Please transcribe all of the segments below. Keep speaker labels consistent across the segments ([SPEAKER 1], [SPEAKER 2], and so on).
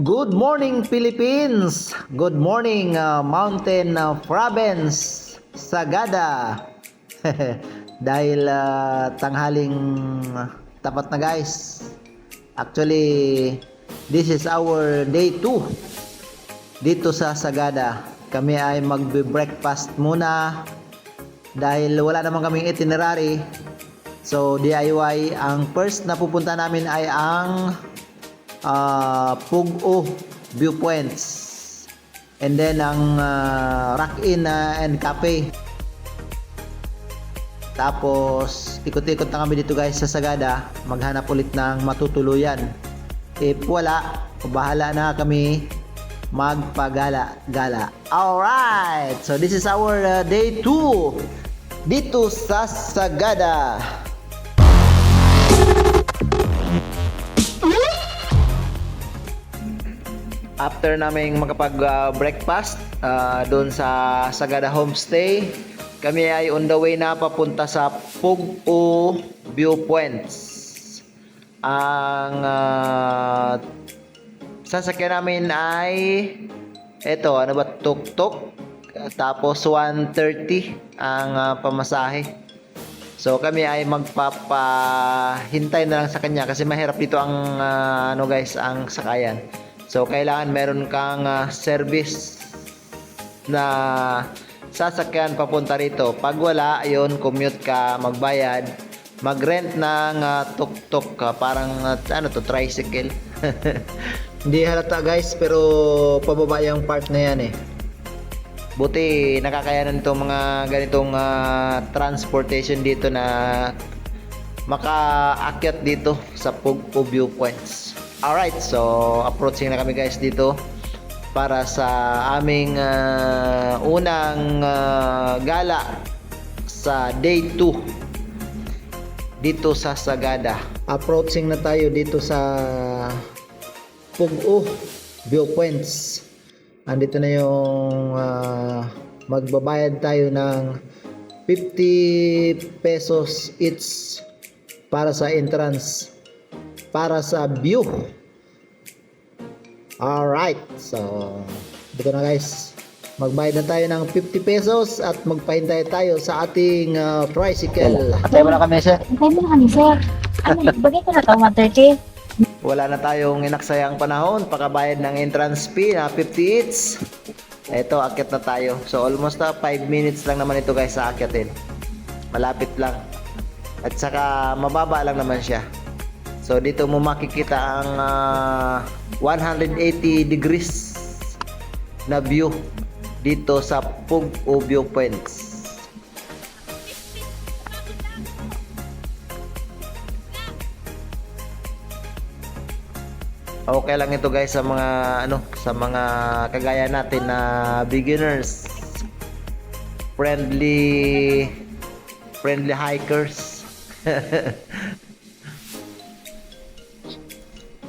[SPEAKER 1] Good morning Philippines! Good morning Mountain Province, Sagada. Dahil tanghaling tapat na guys. Actually, this is our day 2 dito sa Sagada. Kami ay magbe-breakfast muna dahil wala naman kaming itinerary. So DIY, ang first na pupunta namin ay ang Pug-o Viewpoints, and then ang Rock-in and Cafe. Tapos ikot-ikot na kami dito guys sa Sagada, maghanap ulit ng matutuluyan. If wala, bahala na kami magpagala-gala. Alright, so this is our day 2 dito sa Sagada. After naming makapag-breakfast doon sa Sagada Homestay, kami ay on the way na papunta sa Pug-o Viewpoints. Ang sasakyan namin ay eto, ano ba, tuk-tuk, tapos 130 ang pamasahe. So kami ay magpapahintay na lang sa kanya kasi mahirap dito ang ano guys, ang sakayan. So kailangan meron kang service na sasakyan papunta rito. Pag wala, yun, commute ka, magbayad, mag-rent ng tuk-tuk, parang ano to, tricycle. Hindi halata guys, pero pababa yung part na yan eh. Buti nakakayanan itong mga ganitong transportation dito na makaakyat dito sa Pug-o Viewpoints. Alright, so approaching na kami guys dito para sa aming unang gala sa day 2 dito sa Sagada. Approaching na tayo dito sa Pug-o Viewpoints. Andito na yung magbabayad tayo ng 50 pesos each para sa entrance, para sa view. Alright, so dito na guys, magbayad na tayo ng 50 pesos at magpahintay tayo sa ating tricycle. Atay mo na kami sir.
[SPEAKER 2] Atay mo na kami sir. Ano, bagay ko na ito, 130.
[SPEAKER 1] Wala na tayong inaksayang panahon, pakabayad ng entrance fee na 50 each. Ito, akyat na tayo. So almost 5 minutes lang naman ito guys sa akyatin. Malapit lang. At saka mababa lang naman siya. So dito mo makikita ang 180 degrees na view dito sa Pug-o Viewpoints. Okay lang ito guys sa mga sa mga kagaya natin na beginners, friendly hikers.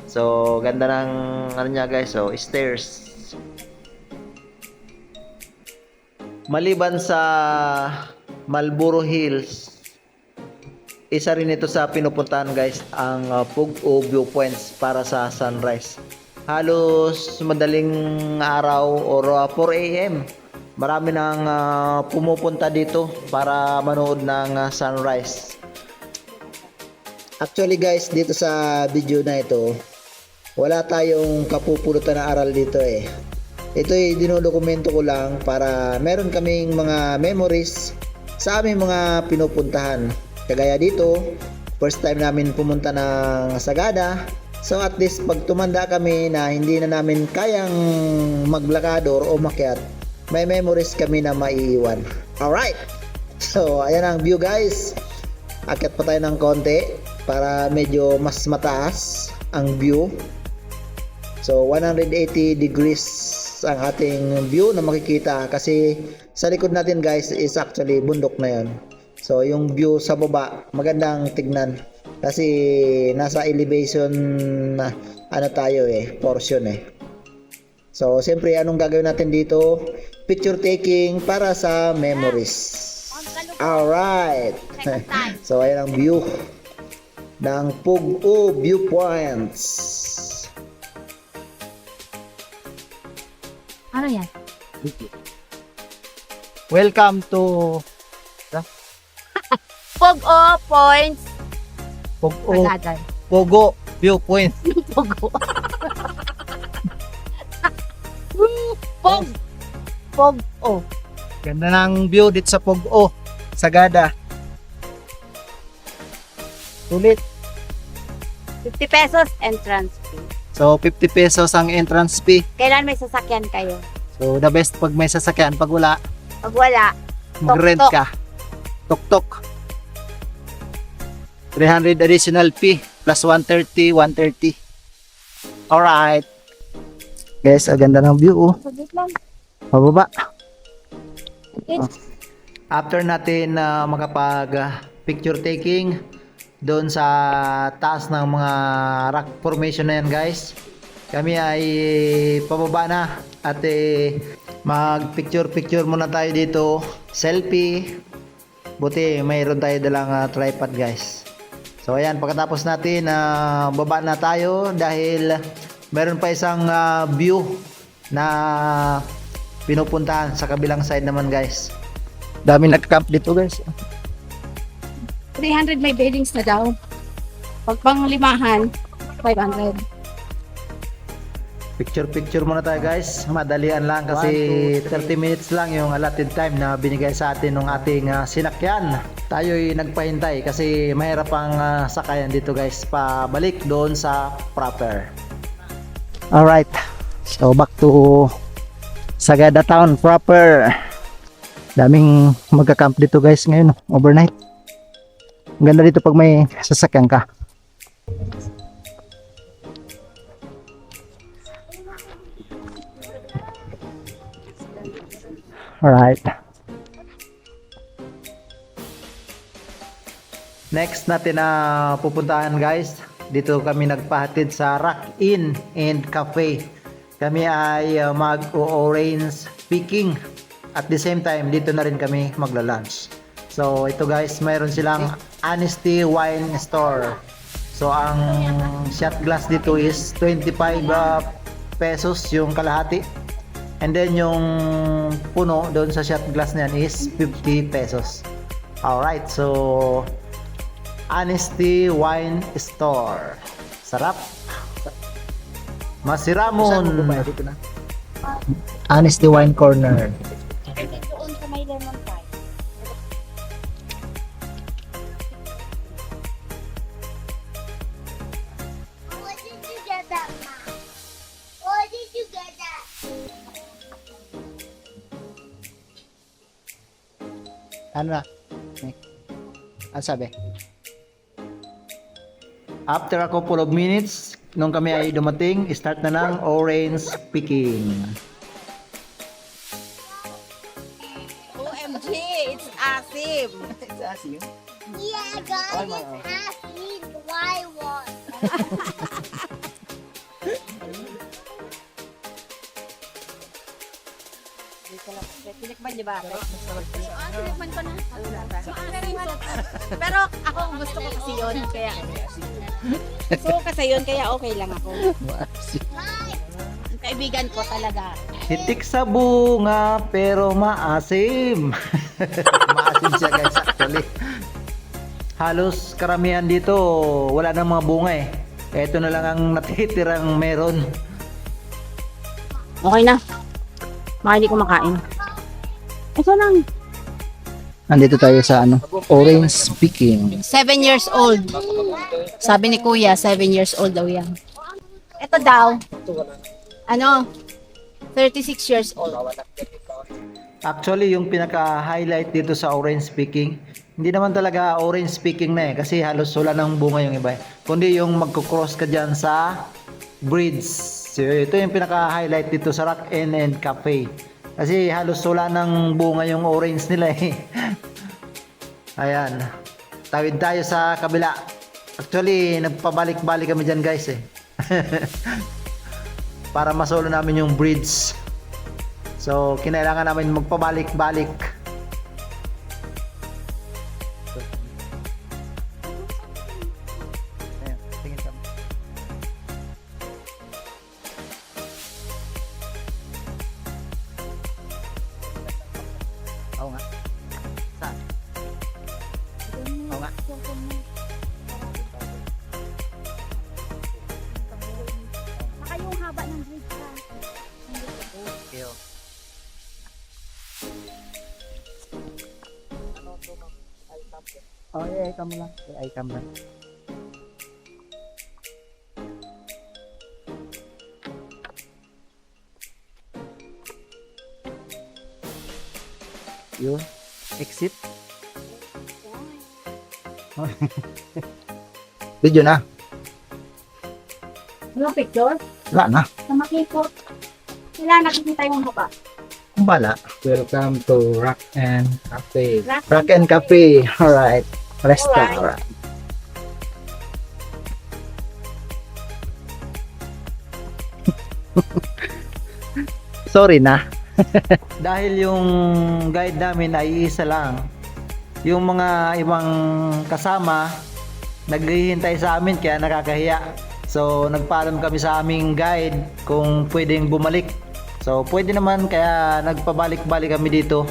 [SPEAKER 1] So ganda ng niya guys, so stairs. Maliban sa Marlboro Hills, isa rin ito sa pinupuntahan guys, ang Pug-o Viewpoints para sa sunrise. Halos madaling araw or 4 AM, marami nang pumupunta dito para manood ng sunrise. Actually guys, dito sa video na ito, wala tayong kapupulutan na aral dito eh. Ito ay dinodokumento ko lang para meron kaming mga memories sa aming mga pinupuntahan. Kagaya dito, first time namin pumunta ng Sagada. So at least pag tumanda kami na hindi na namin kayang maglakador o makyat, may memories kami na maiiwan. Alright! So ayan ang view guys. Akyat pa tayo ng konti para medyo mas mataas ang view. So 180 degrees ang ating view na makikita kasi sa likod natin guys is actually bundok na yon. So yung view sa baba magandang tignan kasi nasa elevation na tayo portion eh. So siyempre anong gagawin natin dito? Picture taking para sa memories. Alright. So ayan ang view ng Pug-o Viewpoints.
[SPEAKER 2] Ano yan?
[SPEAKER 3] Welcome to
[SPEAKER 2] Pogo Points.
[SPEAKER 3] Pogo,
[SPEAKER 2] Pagadan.
[SPEAKER 3] Pogo Viewpoint.
[SPEAKER 2] Pogo. Pog. Pogo.
[SPEAKER 3] Ganda ng view dito sa Pogo, Sagada. Sulit.
[SPEAKER 2] 50 pesos entrance fee.
[SPEAKER 3] So 50 pesos ang entrance fee.
[SPEAKER 2] Kailan may sasakyan kayo?
[SPEAKER 3] So the best pag may sasakyan, pag wala,
[SPEAKER 2] Pag wala,
[SPEAKER 3] mag-rent
[SPEAKER 2] Tok-tok.
[SPEAKER 3] ka. Tok-tok. 300 additional fee plus 130, 130. Alright. Guys, ang ganda ng view. Oh.
[SPEAKER 2] saglit lang.
[SPEAKER 3] Pababa.
[SPEAKER 2] It's
[SPEAKER 1] After natin makapag picture taking doon sa taas ng mga rock formation na yan guys, kami ay pababa na at mag picture muna tayo dito, selfie. Buti mayroon tayo dalang tripod guys. So ayan, pagkatapos natin baba na tayo dahil meron pa isang view na pinupuntahan sa kabilang side naman guys.
[SPEAKER 3] Dami nagka-camp dito guys.
[SPEAKER 2] 300 may beddings na daw. Pag pang limahan, 500.
[SPEAKER 1] Picture muna tayo guys. Madalian lang kasi 30 minutes lang yung allotted time na binigay sa atin ng ating sinakyan. Tayo'y nagpahintay kasi mahirap ang sakayan dito guys, pabalik doon sa proper.
[SPEAKER 3] Alright. So back to Sagada Town proper. Daming magka-camp dito guys ngayon, overnight. Ang ganda dito pag may sasakyan ka. Alright.
[SPEAKER 1] Next natin na pupuntahan guys, dito kami nagpahatid sa Rock Inn and Cafe. Kami ay mag-orange picking. At the same time, dito na rin kami magla-lunch. So ito guys, mayroon silang Honesty Wine Store. So ang shot glass dito is 25 pesos yung kalahati. And then yung puno doon sa shot glass niyan is 50 pesos. Alright, so Honesty Wine Store. Sarap. Masiramon.
[SPEAKER 3] Honesty Wine Corner.
[SPEAKER 2] Doon sa may lemon pie.
[SPEAKER 4] Where did you get that, Ma? Where did you get that?
[SPEAKER 3] Ano na? Ano sabi?
[SPEAKER 1] After a couple of minutes, nung kami ay dumating, start na ng orange picking.
[SPEAKER 2] OMG, it's Asim.
[SPEAKER 4] Yeah, God, it's asking why what?
[SPEAKER 2] Tinikman niyo ba? Tinikman ko na. Pero ako gusto ko kasi yun. Kaya gusto ko kasi yun, kaya okay lang ako. Kaibigan ko talaga.
[SPEAKER 1] Hitik sa bunga pero maasim. Maasim siya guys actually. Halos karamihan dito wala nang mga bunga eh. Ito na lang ang natitirang meron.
[SPEAKER 2] Okay na. Baka hindi ko makain. Ito lang.
[SPEAKER 3] Nandito tayo sa orange picking.
[SPEAKER 2] 7 years old. Sabi ni Kuya, 7 years old daw yan. Ito daw. 36 years old.
[SPEAKER 1] Actually, yung pinaka-highlight dito sa orange picking, hindi naman talaga orange picking na eh, kasi halos wala ng bunga yung iba eh. Kundi yung magkocross ka dyan sa breeds. So, ito yung pinaka-highlight dito sa Rock Inn and Cafe. Kasi halos wala ng bunga yung orange nila eh. Ayan. Tawid tayo sa kabila. Actually, nagpabalik-balik kami dyan guys eh. Para masolo namin yung breeds. So, kinailangan namin magpabalik-balik. Ayan, tingin kami.
[SPEAKER 3] Oo nga. Saan? Oo nga.
[SPEAKER 2] Saka yung haba ng bridge ka.
[SPEAKER 3] Okay, oh. Oh, yeah, icam lang. Yeah, icam lang. Yun. Exit. Video na.
[SPEAKER 2] Yung picture?
[SPEAKER 3] Wala na.
[SPEAKER 2] Sa makikot. Kailangan nakikita yung haba.
[SPEAKER 3] Kung bala.
[SPEAKER 5] Welcome to Rock and Cafe.
[SPEAKER 3] Rock and Cafe. Alright. Restaurant. Sorry na. Dahil yung guide namin ay isa lang. Yung mga ibang kasama naghihintay sa amin kaya nakakahiya. So nagpaalam kami sa aming guide kung pwedeng bumalik. So pwede naman kaya nagpabalik-balik kami dito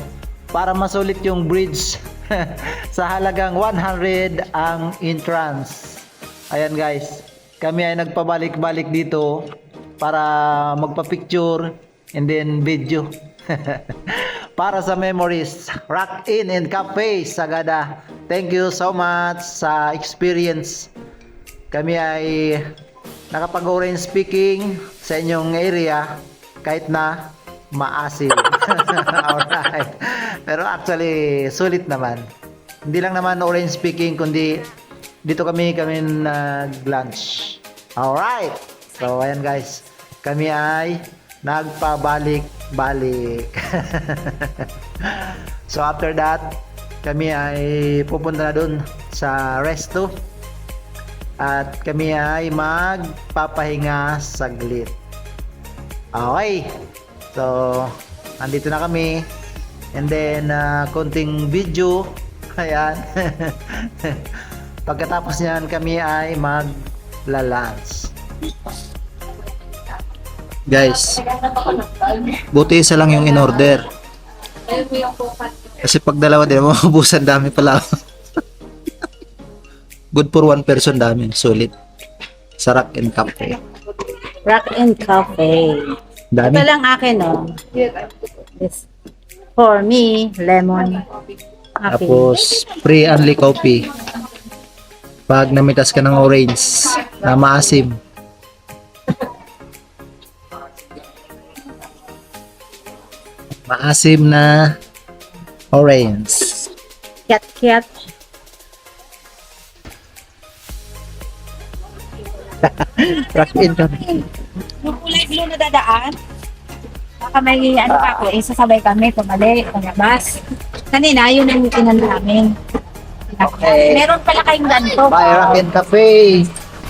[SPEAKER 3] para masulit yung bridge. Sa halagang 100 ang entrance. Ayan guys, kami ay nagpabalik-balik dito para magpa-picture and then video. Para sa memories. Rock In and Cafe Sagada. Thank you so much sa experience. Kami ay nakapag-orange speaking sa inyong area kahit na maasim. Alright. Pero actually, sulit naman. Hindi lang naman orange speaking, kundi dito kami nag-lunch. Alright. So, ayan guys. Kami ay nagpabalik-balik. So, after that, kami ay pupunta na dun sa resto. At kami ay magpapahinga saglit. Okay. So, andito na kami. And then, konting video. Ayan. Pagkatapos niyan, kami ay magla-lunch. Guys, buti isa lang yung in-order. Kasi pag dalawa din, maubusan dami pala. Good for one person dami. Sulit. Sa Rock and Cafe.
[SPEAKER 2] Rock and Cafe.
[SPEAKER 3] Dami.
[SPEAKER 2] Ito lang akin, oh. This. For me, lemon. Coffee.
[SPEAKER 3] Tapos, free only coffee. Pag namitas ka ng orange na maasim. Maasim na orange.
[SPEAKER 2] Kiat-kiat.
[SPEAKER 3] Rock in Cafe.
[SPEAKER 2] Yung kulay blue na dadaan. Baka may ano pa ako, sasabay kami, pumali, pangabas. Kanina, yun ang inan namin.
[SPEAKER 3] Okay.
[SPEAKER 2] Meron pala kayong ganito.
[SPEAKER 3] Bye, Rock and Cafe.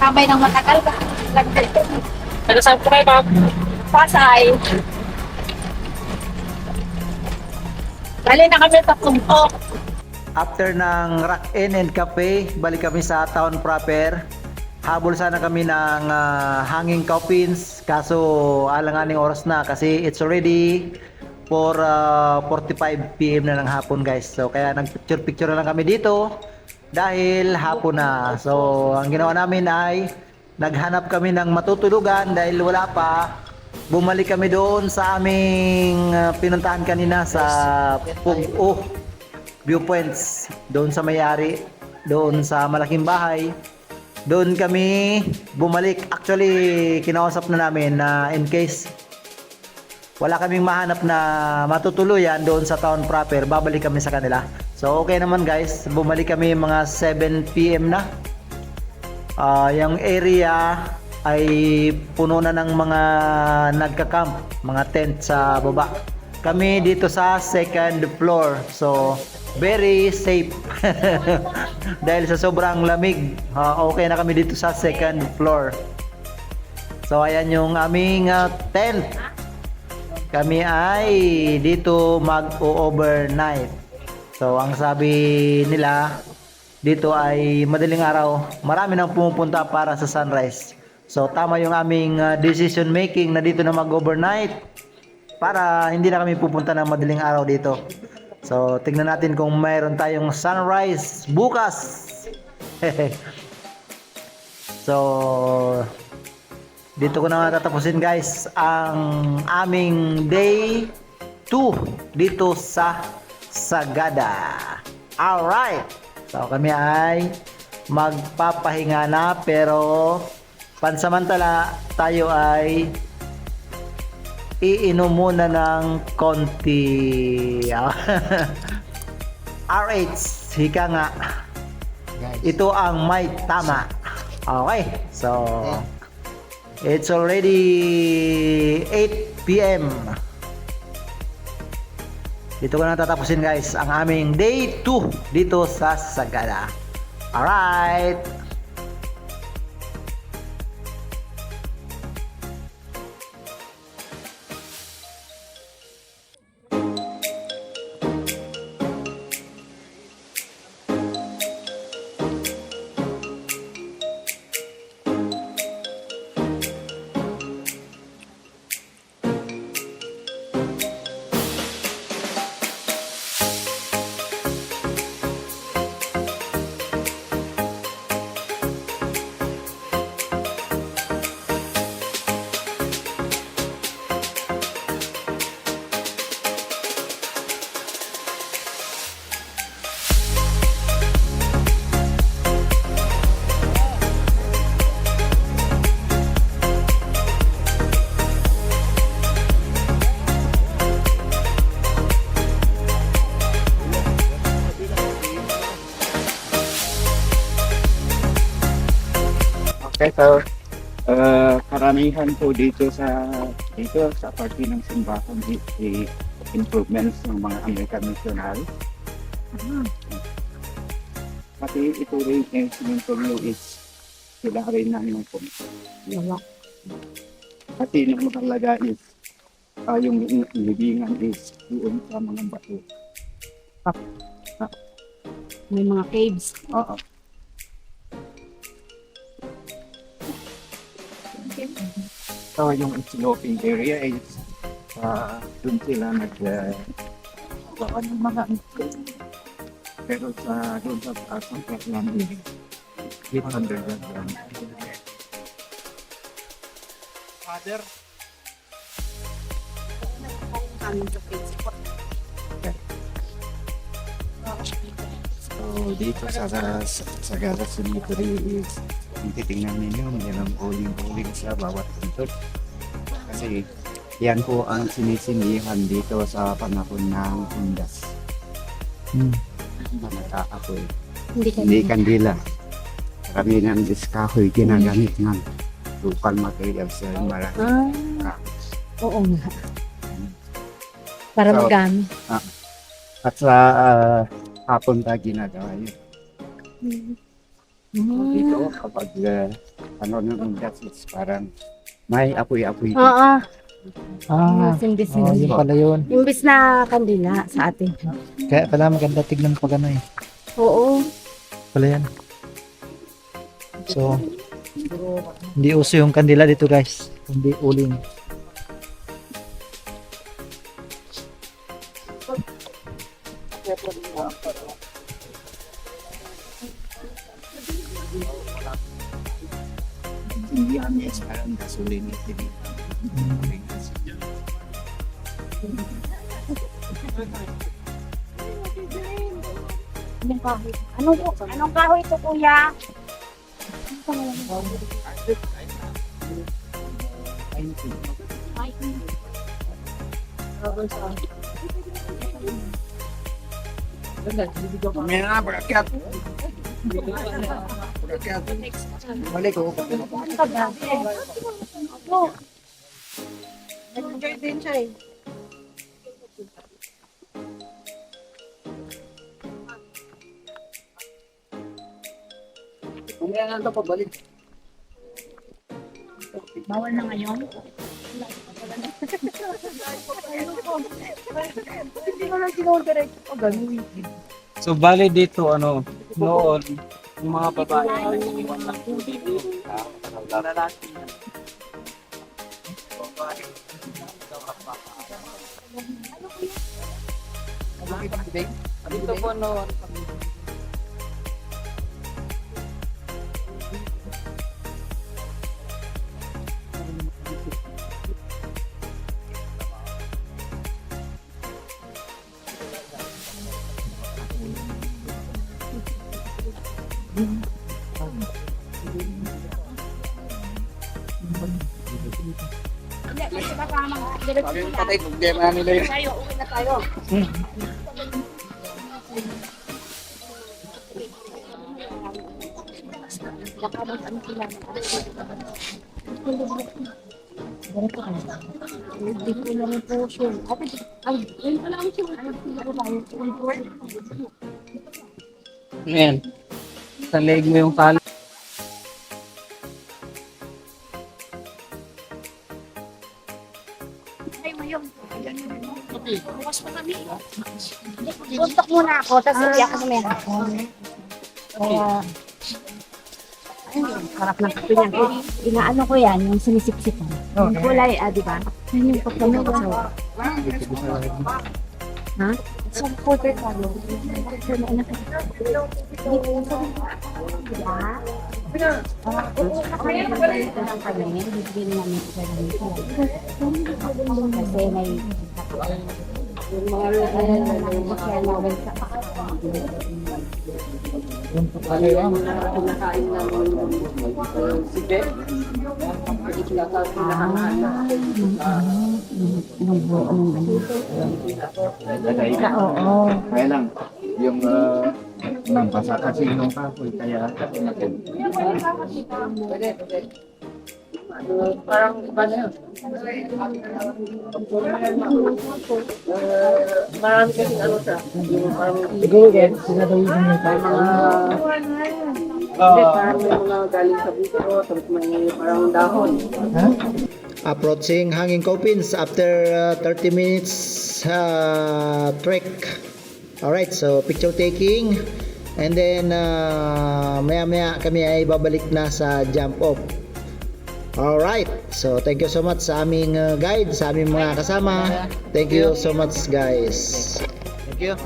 [SPEAKER 2] Sabay ng matagal ka. Ano saan po kayo, ma'am? Pasay. Bali na kami sa Tungkok.
[SPEAKER 3] After ng Rock In and Cafe, balik kami sa town proper. Habol sana kami ng hanging coffins, kaso alanganing oras na kasi it's already 4:45 PM na ng hapon guys. So kaya nagpicture-picture na lang kami dito dahil hapon na. So ang ginawa namin ay naghanap kami ng matutulugan dahil wala pa. Bumalik kami doon sa aming pinuntahan kanina sa Pugo Viewpoints, doon sa may-ari, doon sa malaking bahay. Doon kami bumalik. Actually, kinausap na namin na in case wala kaming mahanap na matutuluyan doon sa town proper, babalik kami sa kanila. So, okay naman guys. Bumalik kami mga 7 PM na. Yung area ay puno na ng mga nagka-camp, mga tent sa baba. Kami dito sa second floor. So, very safe. Dahil sa sobrang lamig, okay na kami dito sa second floor. So ayan yung aming tent. Kami ay dito mag-overnight. So ang sabi nila dito ay madaling araw, marami nang pumupunta para sa sunrise. So tama yung aming decision making na dito na mag-overnight para hindi na kami pupunta ng madaling araw dito. So, tingnan natin kung mayroon tayong sunrise bukas. So, dito ko na tatapusin guys ang aming day 2 dito sa Sagada. Alright. So, kami ay magpapahinga na pero pansamantala tayo ay iinom muna ng konti. RH, hika nga. Ito ang may tama. Okay, so it's already 8 p.m. Dito ko na tatapusin guys ang aming day 2 dito sa Sagada. Alright.
[SPEAKER 5] Okay, so karamihan po dito sa party ng simbahan the improvements ng mga American missionaries. Pati ito rin cemetery is sila rin na yung pati ng mahalaga is yung libingan is doon sa mga bato.
[SPEAKER 2] May mga caves.
[SPEAKER 5] Oo. So yung sloping area is doon sila gawa ng mga pero doon sa taas ng Portland is 800 grand.
[SPEAKER 3] Father.
[SPEAKER 5] So dito sa Sagada Cemetery is kung titingnan ninyo, yan ang uling-uling sa bawat puntod. Kasi yan po ang sinisinihan dito sa panahon ng Indas. Nagkaapoy. Hindi kandila. Kami ng diskahoy ginagamit ng local materials sa marami.
[SPEAKER 2] Oo nga. Para
[SPEAKER 5] So,
[SPEAKER 2] magamit.
[SPEAKER 5] At sa hapon pa ginagawa yun. So, dito kapag ng Indas is parang may apoy-apoy.
[SPEAKER 2] Oo.
[SPEAKER 3] Yun pala yun.
[SPEAKER 2] Imbis na kandila sa atin.
[SPEAKER 3] Kaya pala maganda tignan pag ano eh.
[SPEAKER 2] Oo.
[SPEAKER 3] Pala yan. So, hindi uso yung kandila dito guys. Hindi uling.
[SPEAKER 5] Hindi kami parang gasolina din.
[SPEAKER 2] Anong kahoy? Anong kahoy ito, kuya?
[SPEAKER 6] Enjoy din siya eh.
[SPEAKER 2] Bawal na ngayon?
[SPEAKER 6] Hindi ko lang sinundirect ko ganun.
[SPEAKER 5] So bali dito noon yung mga babae ay iniwan lang po dito. Lalaki na.
[SPEAKER 6] Dito po no.
[SPEAKER 2] Hindi, kasi baka diretso sila.
[SPEAKER 6] Patay, problema nila yun.
[SPEAKER 2] Tayo, uwi na tayo. Baka mag-ano sila. Diretso ka na. Hindi ko na rin po sure. Ay, ayun pala ang sure. Ano ko tayo?
[SPEAKER 6] Ayan. Sa leg mo yung tali.
[SPEAKER 2] Ay, mayong. Bukas pa kami. Buntok muna ako, tapos uwi ako mamaya hapon. Kaya, ayun, harap ng kape niyan. Inaano ko yan, yung sinisip-sipan. Yung kulay, di ba? Yan yung pagkanog sa ha? Sa quarter ka, no? Quarter na anak. Kasi may yung mga
[SPEAKER 5] Oo. Kaya lang, yung basa kasi nung kapoy, kaya
[SPEAKER 6] Parang iba na yun. Marami kasi ano siya. Yung parang
[SPEAKER 3] Siguro guys, sinadawin mo
[SPEAKER 6] may mga hindi, parang may mga galing sa buko, tapos may parang dahon.
[SPEAKER 3] ha?
[SPEAKER 1] Approaching Hanging Coffins after 30 minutes trek. Alright, so picture taking. And then maya kami ay babalik na sa jump off. Alright, so thank you so much sa aming guide, sa aming mga kasama. Thank you so much guys.
[SPEAKER 3] Thank you.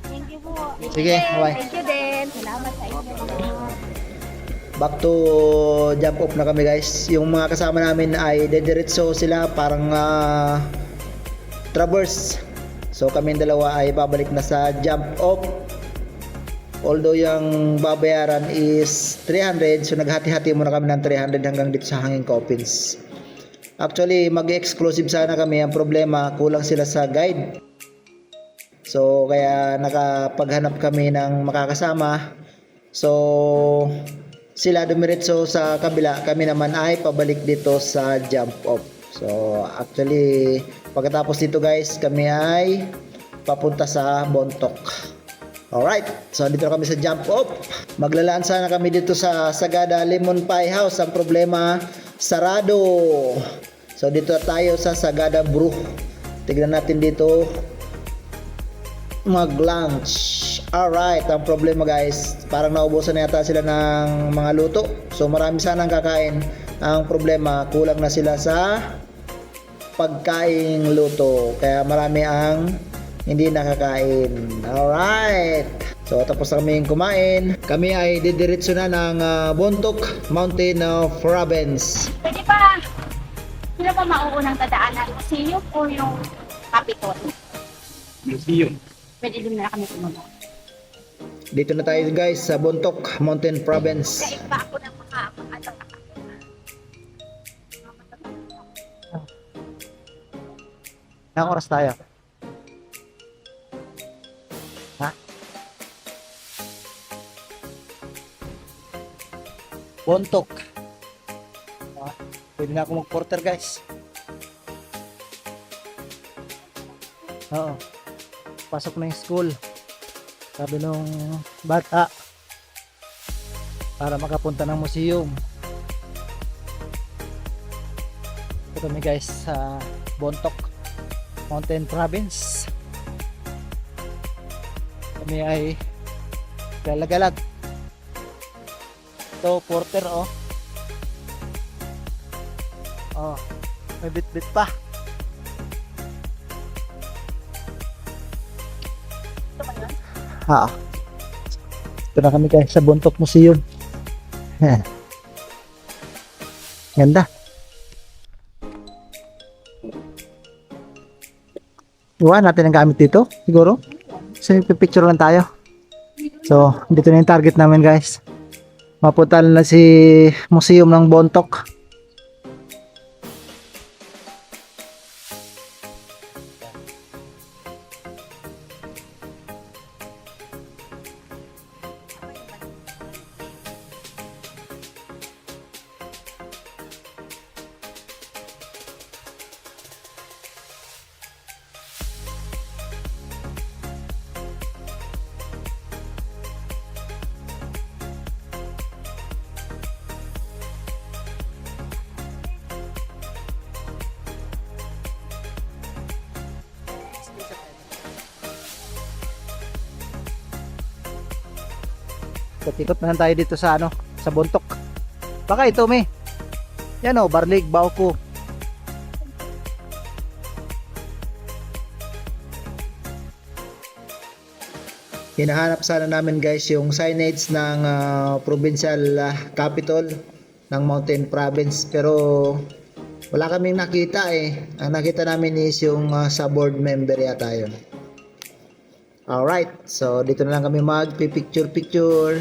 [SPEAKER 2] Thank you po.
[SPEAKER 3] Sige, bye.
[SPEAKER 2] Thank you din. Salamat sa inyo.
[SPEAKER 1] Back to jump off na kami guys. Yung mga kasama namin ay dediretso sila, parang traverse. So kami dalawa ay babalik na sa jump off. Although yung babayaran is 300, so naghati-hati muna kami ng 300 hanggang dito sa Hanging Coffins. Actually, mag-exclusive sana kami. Ang problema, kulang sila sa guide. So, kaya nakapaghanap kami ng makakasama. So, sila dumiretso sa kabila. Kami naman ay pabalik dito sa jump off. So, actually, pagkatapos dito guys, kami ay papunta sa Bontok. Alright, so dito na kami sa jump off. Maglalaan sana kami dito sa Sagada Lemon Pie House. Ang problema, sarado. So dito tayo sa Sagada Brew. Tignan natin dito mag-lunch. Alright, ang problema guys, parang naubusan na yata sila ng mga luto. So marami sanang kakain. Ang problema, kulang na sila sa pagkaing luto. Kaya marami ang hindi nakakain. Alright. So tapos na kami kumain. Kami ay didiretso na ng Bontok Mountain Province.
[SPEAKER 2] Pwede pa, sino pa mauunang dadaanan? Museum o yung Capitol?
[SPEAKER 5] museum.
[SPEAKER 2] Pwede din na kami pumunta.
[SPEAKER 1] Dito na tayo guys sa Bontok Mountain Province.
[SPEAKER 2] Kaya iba ako ng makakaano.
[SPEAKER 3] Ilang oras tayo? Ha? Bontok. Pwede na ako mag-porter guys. Oo. Pasok na yung school. Sabi nung bata, para makapunta ng museum. Ito kami guys sa Bontok Mountain Province. Kami ay galagalag. Ito porter oh. Oh, may bit-bit pa. Ha. Ito na kami guys sa Bontok Museum. Ganda. Iwan natin ang gamit dito, siguro. So, picture lang tayo. So, dito na yung target namin guys. Mapunta na si Museum ng Bontok. Ikot na lang tayo dito sa ano, sa Bontok. Baka ito may. Yan oh, Barlig, Bauko.
[SPEAKER 1] Hinahanap sana namin guys yung signage ng provincial capital ng Mountain Province, pero wala kaming nakita eh. Ang nakita namin is yung sa board member yata yun. Alright, so dito na lang kami mag-picture.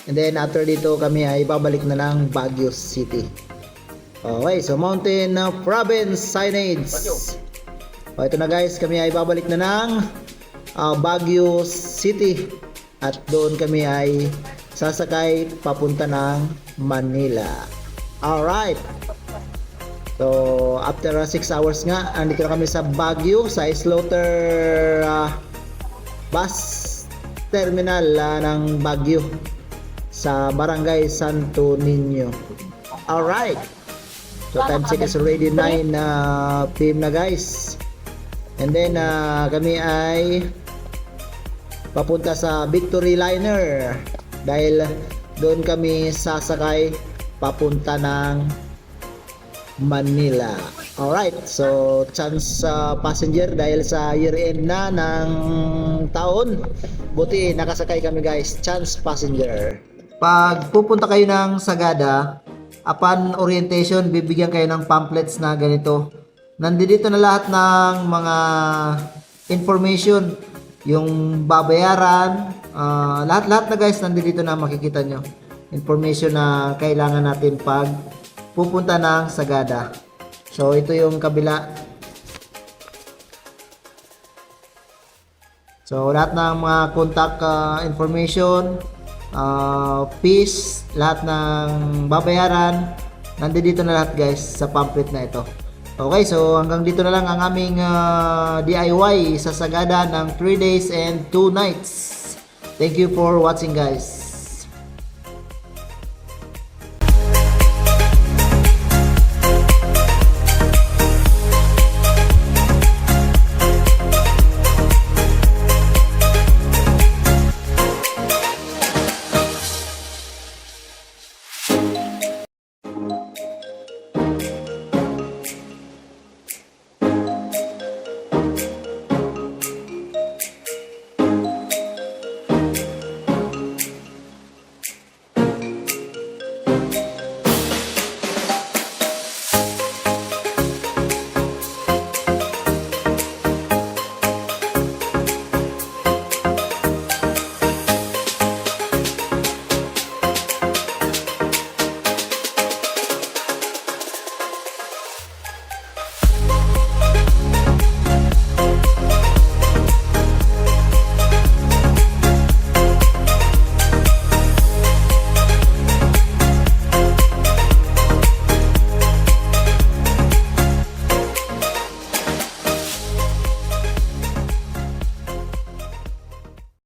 [SPEAKER 1] And then after dito kami ay babalik na lang Baguio City. Okay, so Mountain Province signage. O ito na guys, kami ay babalik na ng Baguio City. At doon kami ay sasakay papunta ng Manila. Alright. So after 6 hours nga, andito na kami sa Baguio, sa Slaughter bus terminal ng Baguio sa Barangay Santo Niño. Alright, so time check is already 9 PM na guys, and then kami ay papunta sa Victory Liner dahil doon kami sasakay papunta ng Manila. Alright, so chance passenger dahil sa year end na ng taon, buti nakasakay kami guys, chance passenger. Pag pupunta kayo ng Sagada, upon orientation, bibigyan kayo ng pamphlets na ganito. Nandito na lahat ng mga information, yung babayaran, lahat-lahat na guys, nandito na makikita nyo. Information na kailangan natin pag pupunta ng Sagada. So ito yung kabila. So lahat ng mga contact information, fees, lahat ng babayaran, nandito na lahat guys sa pamphlet na ito. Okay, so hanggang dito na lang ang aming DIY sa Sagada ng 3 days and 2 nights. Thank you for watching guys.